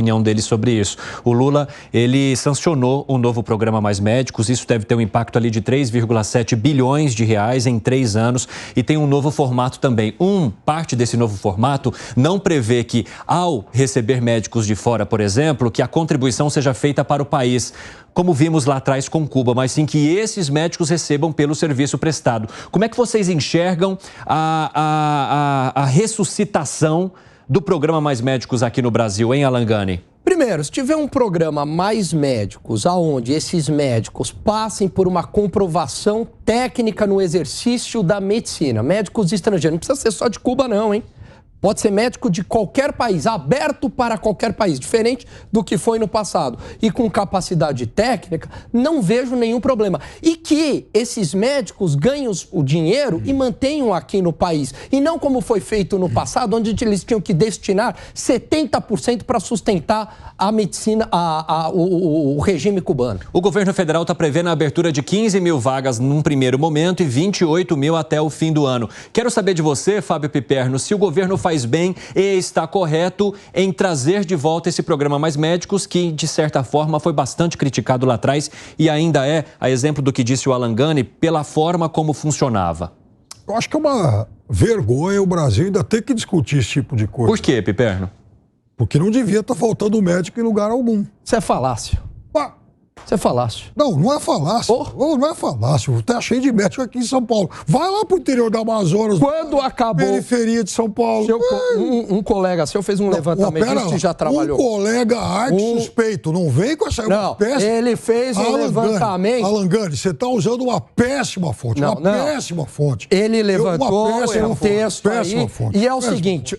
opinião dele sobre isso. O Lula, ele sancionou um novo programa Mais Médicos, isso deve ter um impacto ali de 3,7 bilhões de reais em 3 anos e tem um novo formato também. Parte desse novo formato não prevê que, ao receber médicos de fora, por exemplo, que a contribuição seja feita para o país, como vimos lá atrás com Cuba, mas sim que esses médicos recebam pelo serviço prestado. Como é que vocês enxergam a ressuscitação do programa Mais Médicos aqui no Brasil, hein, Alan Gani? Primeiro, se tiver um programa Mais Médicos, aonde esses médicos passem por uma comprovação técnica no exercício da medicina, médicos estrangeiros, não precisa ser só de Cuba não, hein? Pode ser médico de qualquer país, aberto para qualquer país, diferente do que foi no passado. E com capacidade técnica, não vejo nenhum problema. E que esses médicos ganhem o dinheiro e mantenham aqui no país. E não como foi feito no passado, onde eles tinham que destinar 70% para sustentar a medicina, o regime cubano. O governo federal está prevendo a abertura de 15 mil vagas num primeiro momento e 28 mil até o fim do ano. Quero saber de você, Fábio Piperno, se o governo faz bem e está correto em trazer de volta esse programa Mais Médicos, que, de certa forma, foi bastante criticado lá atrás e ainda é, a exemplo do que disse o Alan Gani, pela forma como funcionava. Eu acho que é uma vergonha o Brasil ainda ter que discutir esse tipo de coisa. Por quê, Piperno? Porque não devia estar faltando médico em lugar algum. Isso é falácio. Isso é falácio. Não, não é falácio. Oh. Não é falácio. Tá cheio de médico aqui em São Paulo. Vai lá pro interior do Amazonas. Quando acabou... Periferia de São Paulo. Um colega seu fez um levantamento e já trabalhou. Um colega suspeito. Não vem com essa... Não, ele fez um levantamento... Alan Gani, você tá usando uma péssima fonte. Péssima fonte. Ele levantou um texto aí. E é o seguinte,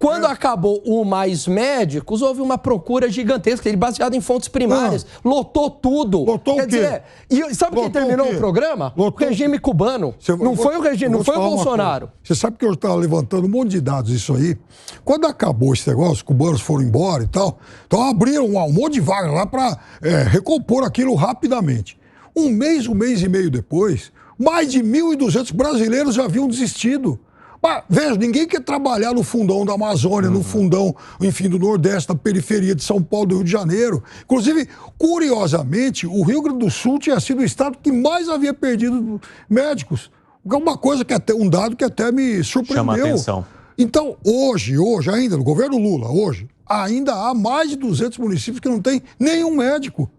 quando acabou o Mais Médicos, houve uma procura gigantesca. Ele baseado em fontes primárias. Lotou tudo. Lotou o quê? E sabe quem terminou o programa? O regime cubano. Não foi o regime, não foi o Bolsonaro. Você sabe que eu estava levantando um monte de dados isso aí. Quando acabou esse negócio, os cubanos foram embora e tal, então abriram um monte de vagas lá para recompor aquilo rapidamente. Um mês e meio depois, mais de 1.200 brasileiros já haviam desistido. Mas, veja, ninguém quer trabalhar no fundão da Amazônia, no fundão, enfim, do Nordeste, da periferia de São Paulo, do Rio de Janeiro. Inclusive, curiosamente, o Rio Grande do Sul tinha sido o estado que mais havia perdido médicos. É uma coisa que um dado que até me surpreendeu. Chama a atenção. Então, hoje ainda, no governo Lula, ainda há mais de 200 municípios que não tem nenhum médico.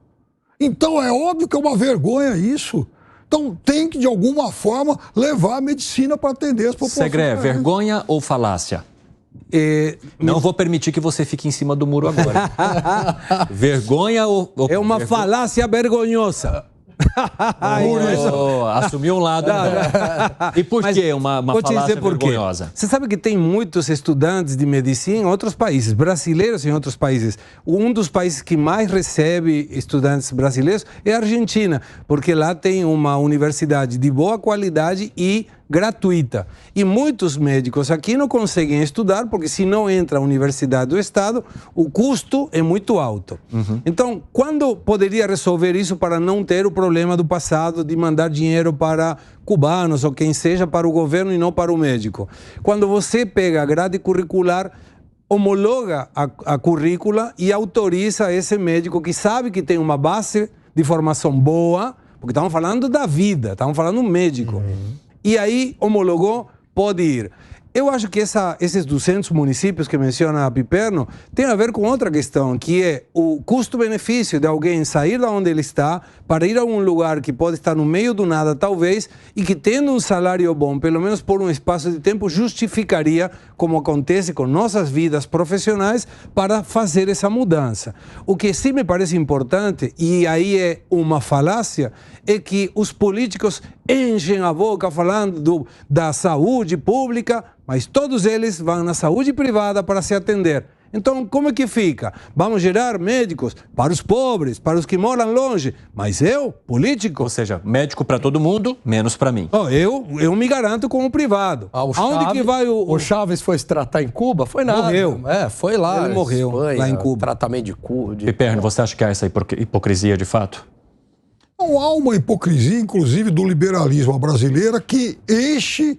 Então, é óbvio que é uma vergonha isso. Então, tem que, de alguma forma, levar a medicina para atender as populações. Segre, vergonha ou falácia? Não vou permitir que você fique em cima do muro agora. Vergonha ou... É uma falácia vergonhosa. Assumiu um lado. E por que uma falácia vergonhosa? Você sabe que tem muitos estudantes de medicina em outros países, brasileiros em outros países. Um dos países que mais recebe estudantes brasileiros é a Argentina, porque lá tem uma universidade de boa qualidade e gratuita. E muitos médicos aqui não conseguem estudar porque se não entra a universidade do Estado, o custo é muito alto. Então, quando poderia resolver isso para não ter o problema do passado de mandar dinheiro para cubanos ou quem seja para o governo e não para o médico? Quando você pega a grade curricular, homologa a currícula e autoriza esse médico que sabe que tem uma base de formação boa, porque estamos falando da vida, estamos falando do médico. E aí, homologou, pode ir. Eu acho que esses 200 municípios que menciona a Piperno tem a ver com outra questão, que é o custo-benefício de alguém sair da onde ele está para ir a um lugar que pode estar no meio do nada, talvez, e que tendo um salário bom, pelo menos por um espaço de tempo, justificaria, como acontece com nossas vidas profissionais, para fazer essa mudança. O que sim me parece importante, e aí é uma falácia, é que os políticos enchem a boca falando da saúde pública, mas todos eles vão na saúde privada para se atender. Então, como é que fica? Vamos gerar médicos para os pobres, para os que moram longe, mas eu, político... Ou seja, médico para todo mundo, menos para mim. Eu me garanto como privado. Aonde que vai o Chávez foi se tratar em Cuba? Foi nada. Morreu. Foi lá. Ele morreu lá em Cuba. Tratamento de Cuba. Piperno, você acha que há essa hipocrisia de fato? Não há uma hipocrisia, inclusive, do liberalismo brasileiro que enche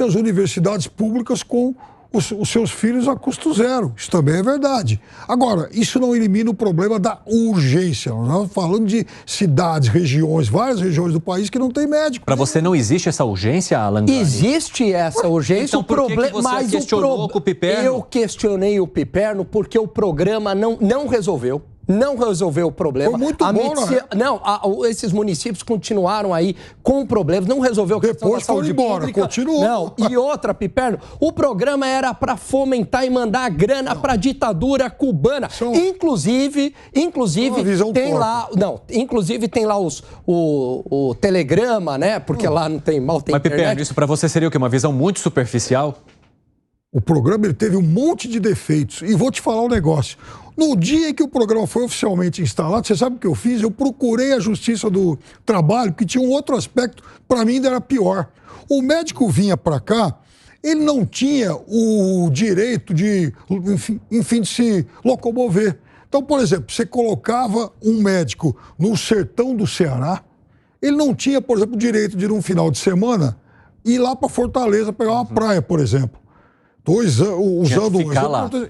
as universidades públicas com os seus filhos a custo zero. Isso também é verdade. Agora, isso não elimina o problema da urgência. Nós estamos falando de cidades, regiões, várias regiões do país que não tem médico. Para você não existe essa urgência, Alan Gani? Existe essa urgência. Então por que você questionou com o Piperno? Eu questionei o Piperno porque o programa não resolveu. Não resolveu o problema. Foi muito bom, Não, esses municípios continuaram aí com problemas, não resolveu a questão da saúde pública. Continuou. Não, e outra, Piperno, o programa era para fomentar e mandar grana para a ditadura cubana. Inclusive tem lá, inclusive tem lá o telegrama, né? Porque lá não tem mal, tem Mas, internet. Piperno, isso para você seria o quê? Uma visão muito superficial? O programa ele teve um monte de defeitos. E vou te falar um negócio. No dia em que o programa foi oficialmente instalado, você sabe o que eu fiz? Eu procurei a Justiça do Trabalho, porque tinha um outro aspecto, para mim ainda era pior. O médico vinha para cá, ele não tinha o direito de, enfim, de se locomover. Então, por exemplo, você colocava um médico no sertão do Ceará, ele não tinha, por exemplo, o direito de ir num final de semana ir lá para Fortaleza pegar uma praia, por exemplo.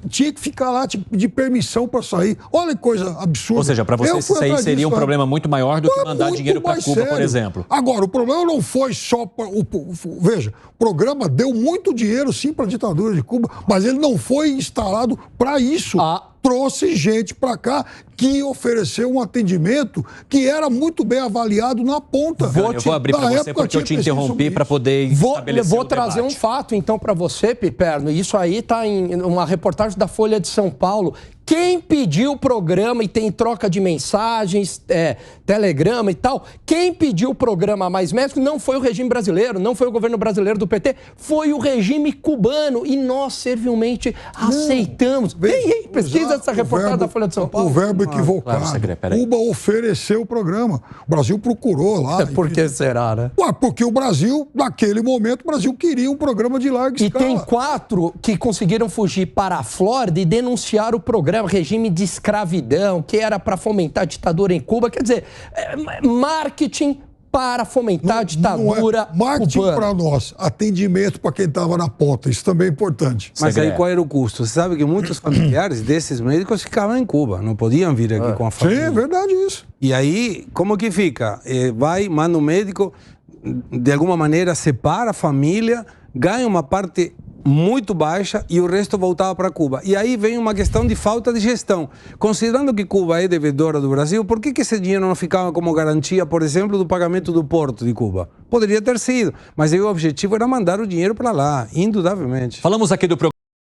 Tinha que ficar lá, tinha que pedir permissão para sair. Olha que coisa absurda. Ou seja, para você isso aí seria um problema muito maior do que mandar dinheiro para Cuba, por exemplo. Agora, o problema não foi só para veja, o programa deu muito dinheiro sim para a ditadura de Cuba, mas ele não foi instalado para isso. Trouxe gente para cá que ofereceu um atendimento que era muito bem avaliado na ponta. Eu vou abrir para você porque eu te interrompi para poder estabelecer Vou trazer um fato, então, para você, Piperno. Isso aí está em uma reportagem da Folha de São Paulo. Quem pediu o programa e tem troca de mensagens, telegrama e tal, quem pediu o programa Mais Médico não foi o regime brasileiro, não foi o governo brasileiro do PT, foi o regime cubano. E nós, servilmente, aceitamos. Pesquisa essa reportagem da Folha de São Paulo. O verbo equivocado. Cuba ofereceu o programa. O Brasil procurou lá. Por que será, né? Porque o Brasil, naquele momento, o Brasil queria um programa de larga escala. E tem 4 que conseguiram fugir para a Flórida e denunciar o programa regime de escravidão, que era para fomentar a ditadura em Cuba. Quer dizer, marketing para fomentar a ditadura marketing cubana. Para nós, atendimento para quem estava na ponta, isso também é importante. Mas aí qual era o custo? Você sabe que muitos familiares desses médicos ficavam em Cuba, não podiam vir aqui com a família. Sim, é verdade isso. E aí, como que fica? Manda um médico, de alguma maneira separa a família, ganha uma parte muito baixa e o resto voltava para Cuba. E aí vem uma questão de falta de gestão. Considerando que Cuba é devedora do Brasil, por que esse dinheiro não ficava como garantia, por exemplo, do pagamento do porto de Cuba? Poderia ter sido, mas aí o objetivo era mandar o dinheiro para lá, indubitavelmente. Falamos aqui do programa.